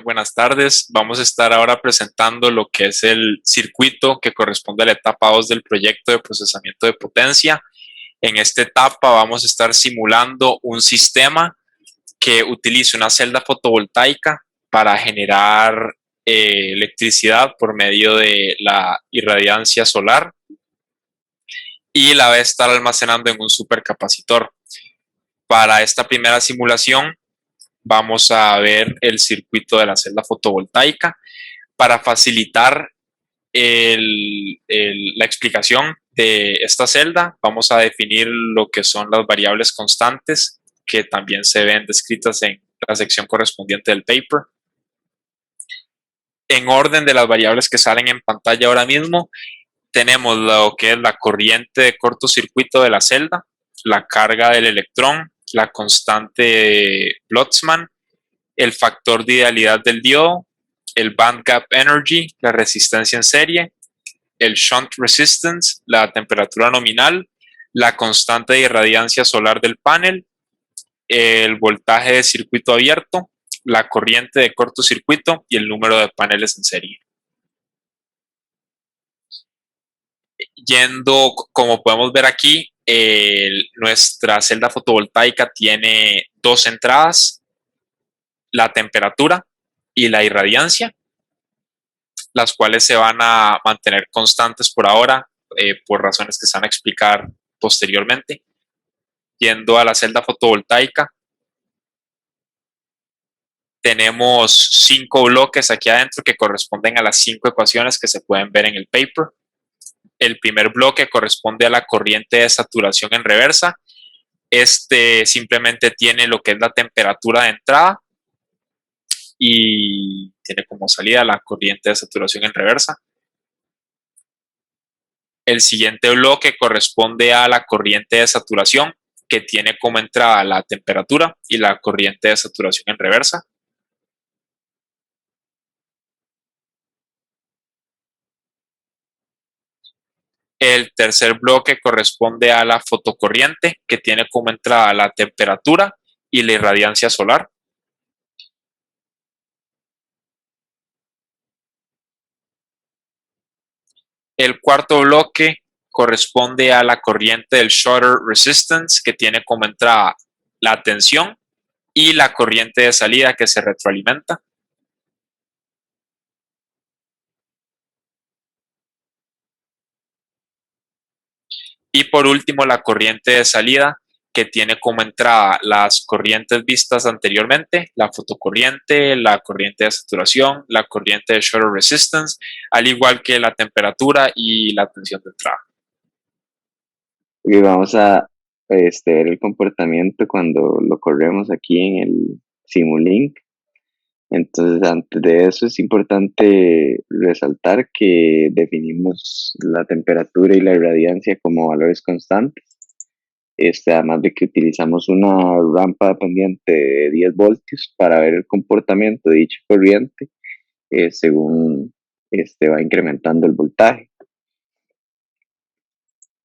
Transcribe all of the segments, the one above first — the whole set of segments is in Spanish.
Buenas tardes. Vamos a estar ahora presentando lo que es el circuito que corresponde a la etapa 2 del proyecto de procesamiento de potencia. En esta etapa vamos a estar simulando un sistema que utiliza una celda fotovoltaica para generar electricidad por medio de la irradiancia solar y la va a estar almacenando en un supercapacitor. Para esta primera simulación vamos a ver el circuito de la celda fotovoltaica. Para facilitar la explicación de esta celda, vamos a definir lo que son las variables constantes que también se ven descritas en la sección correspondiente del paper. En orden de las variables que salen en pantalla ahora mismo, tenemos lo que es la corriente de cortocircuito de la celda, la carga del electrón, la constante de Boltzmann, el factor de idealidad del diodo, el band gap energy, la resistencia en serie, el shunt resistance, la temperatura nominal, la constante de irradiancia solar del panel, el voltaje de circuito abierto, la corriente de cortocircuito y el número de paneles en serie. Como podemos ver aquí, nuestra celda fotovoltaica tiene dos entradas, la temperatura y la irradiancia, las cuales se van a mantener constantes por ahora por razones que se van a explicar posteriormente. Yendo a la celda fotovoltaica, tenemos 5 bloques aquí adentro que corresponden a las 5 ecuaciones que se pueden ver en el paper. El primer bloque corresponde a la corriente de saturación en reversa. Este simplemente tiene lo que es la temperatura de entrada y tiene como salida la corriente de saturación en reversa. El siguiente bloque corresponde a la corriente de saturación, que tiene como entrada la temperatura y la corriente de saturación en reversa. El tercer bloque corresponde a la fotocorriente, que tiene como entrada la temperatura y la irradiancia solar. El cuarto bloque corresponde a la corriente del shutter resistance, que tiene como entrada la tensión y la corriente de salida que se retroalimenta. Y por último, la corriente de salida, que tiene como entrada las corrientes vistas anteriormente, la fotocorriente, la corriente de saturación, la corriente de shutter resistance, al igual que la temperatura y la tensión de entrada. Y vamos a ver el comportamiento cuando lo corremos aquí en el Simulink. Entonces, antes de eso es importante resaltar que definimos la temperatura y la irradiancia como valores constantes. Además de que utilizamos una rampa dependiente de 10 voltios para ver el comportamiento de dicha corriente según va incrementando el voltaje.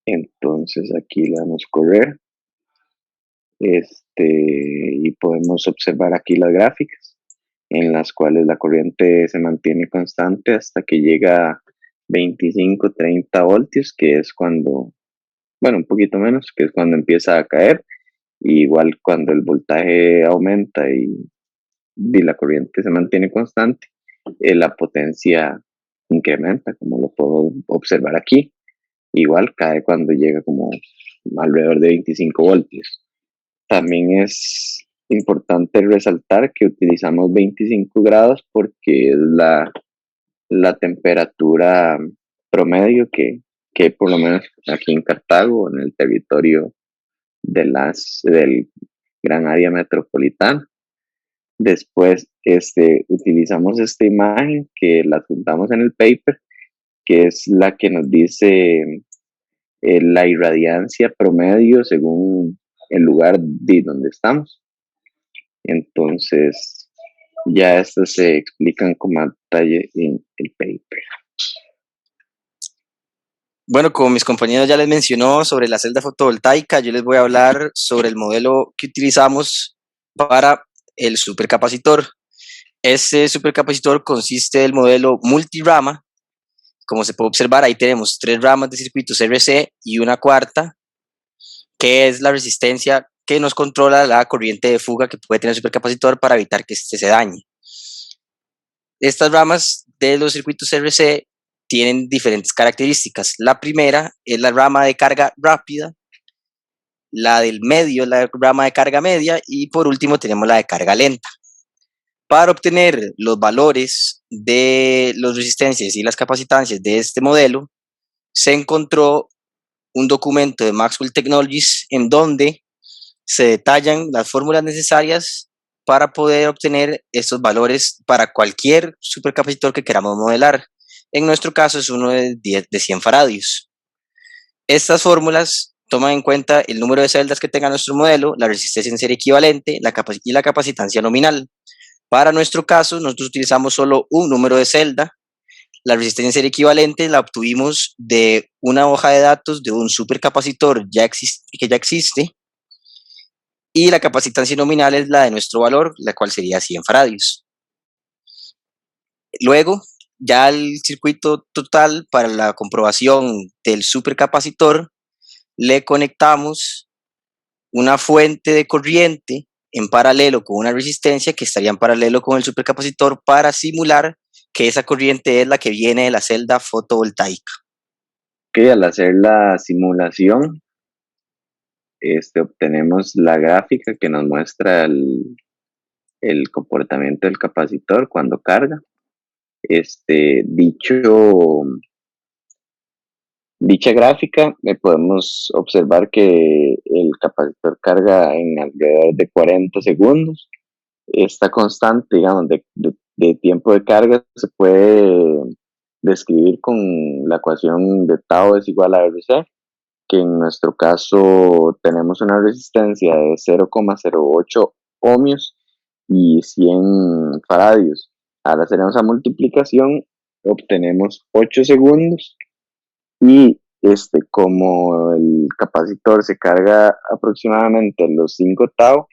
Entonces aquí le damos correr y podemos observar aquí las gráficas en las cuales la corriente se mantiene constante hasta que llega a 25-30 voltios, que es cuando, bueno, un poquito menos, que es cuando empieza a caer. Y igual cuando el voltaje aumenta y la corriente se mantiene constante, la potencia incrementa, como lo puedo observar aquí. Igual cae cuando llega como alrededor de 25 voltios. También es importante resaltar que utilizamos 25 grados porque es la temperatura promedio que por lo menos aquí en Cartago, en el territorio del gran área metropolitana. Después utilizamos esta imagen que la juntamos en el paper, que es la que nos dice la irradiancia promedio según el lugar de donde estamos. Entonces, ya estas se explican con más detalle en el paper. Bueno, como mis compañeros ya les mencionó sobre la celda fotovoltaica, yo les voy a hablar sobre el modelo que utilizamos para el supercapacitor. Este supercapacitor consiste del modelo multirama. Como se puede observar, ahí tenemos 3 ramas de circuitos RC y una cuarta, que es la resistencia que nos controla la corriente de fuga que puede tener el supercapacitor para evitar que este se dañe. Estas ramas de los circuitos RC tienen diferentes características. La primera es la rama de carga rápida, la del medio es la rama de carga media y por último tenemos la de carga lenta. Para obtener los valores de las resistencias y las capacitancias de este modelo, se encontró un documento de Maxwell Technologies en donde se detallan las fórmulas necesarias para poder obtener estos valores para cualquier supercapacitor que queramos modelar. En nuestro caso es uno de 100 faradios. Estas fórmulas toman en cuenta el número de celdas que tenga nuestro modelo, la resistencia en serie equivalente y la capacitancia nominal. Para nuestro caso, nosotros utilizamos solo un número de celda. La resistencia en serie equivalente la obtuvimos de una hoja de datos de un supercapacitor que ya existe, y la capacitancia nominal es la de nuestro valor, la cual sería 100 faradios. Luego, ya el circuito total para la comprobación del supercapacitor, le conectamos una fuente de corriente en paralelo con una resistencia que estaría en paralelo con el supercapacitor para simular que esa corriente es la que viene de la celda fotovoltaica. Que al hacer la simulación, obtenemos la gráfica que nos muestra el comportamiento del capacitor cuando carga. Dicha gráfica podemos observar que el capacitor carga en alrededor de 40 segundos. Esta constante, digamos, de tiempo de carga se puede describir con la ecuación de tau es igual a RC, que en nuestro caso tenemos una resistencia de 0,08 ohmios y 100 faradios. Al hacer esa multiplicación obtenemos 8 segundos y como el capacitor se carga aproximadamente los 5 tau,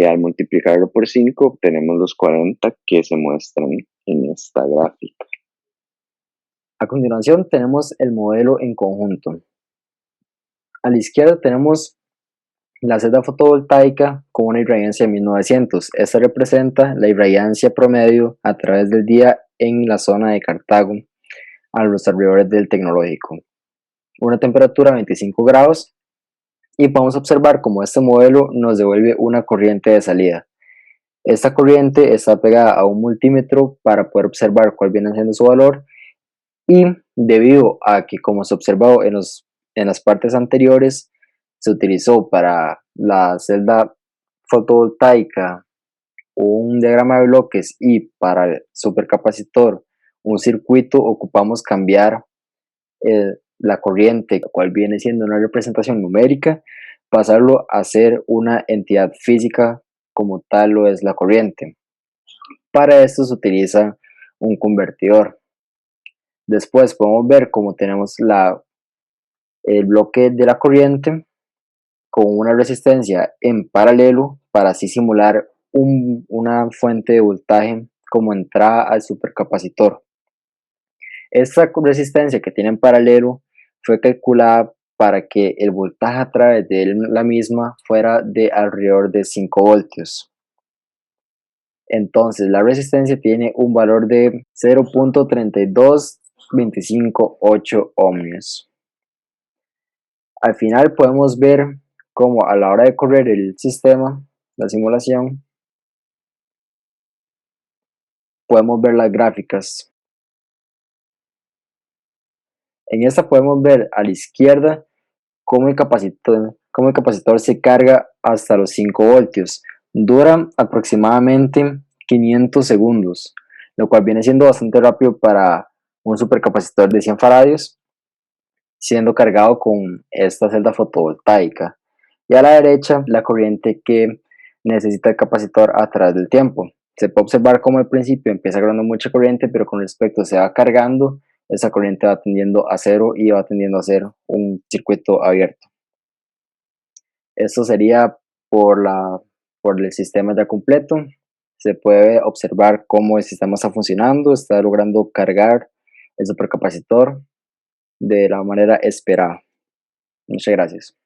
al multiplicarlo por 5 obtenemos los 40 que se muestran en esta gráfica. A continuación tenemos el modelo en conjunto. A la izquierda tenemos la celda fotovoltaica con una irradiancia de 1900. Esta representa la irradiancia promedio a través del día en la zona de Cartago, a los alrededores del tecnológico. Una temperatura de 25 grados y podemos observar cómo este modelo nos devuelve una corriente de salida. Esta corriente está pegada a un multímetro para poder observar cuál viene siendo su valor, y debido a que, como se observó en las partes anteriores, se utilizó para la celda fotovoltaica un diagrama de bloques y para el supercapacitor un circuito, ocupamos cambiar la corriente, cual viene siendo una representación numérica, pasarlo a ser una entidad física como tal lo es la corriente. Para esto se utiliza un convertidor. Después podemos ver cómo tenemos el bloque de la corriente con una resistencia en paralelo para así simular una fuente de voltaje como entrada al supercapacitor. Esta resistencia que tiene en paralelo fue calculada para que el voltaje a través de la misma fuera de alrededor de 5 voltios. Entonces la resistencia tiene un valor de 0.32258 ohmios. Al final podemos ver cómo a la hora de correr el sistema, la simulación, podemos ver las gráficas. En esta podemos ver a la izquierda cómo el capacitor se carga hasta los 5 voltios. Dura aproximadamente 500 segundos, lo cual viene siendo bastante rápido para un supercapacitor de 100 faradios, siendo cargado con esta celda fotovoltaica. Y a la derecha, la corriente que necesita el capacitor a través del tiempo. Se puede observar cómo al principio empieza agarrando mucha corriente, pero con respecto se va cargando, esa corriente va tendiendo a cero y va tendiendo a ser un circuito abierto. Esto sería por el sistema ya completo. se puede observar cómo el sistema está funcionando, está logrando cargar el supercapacitor de la manera esperada. Muchas gracias.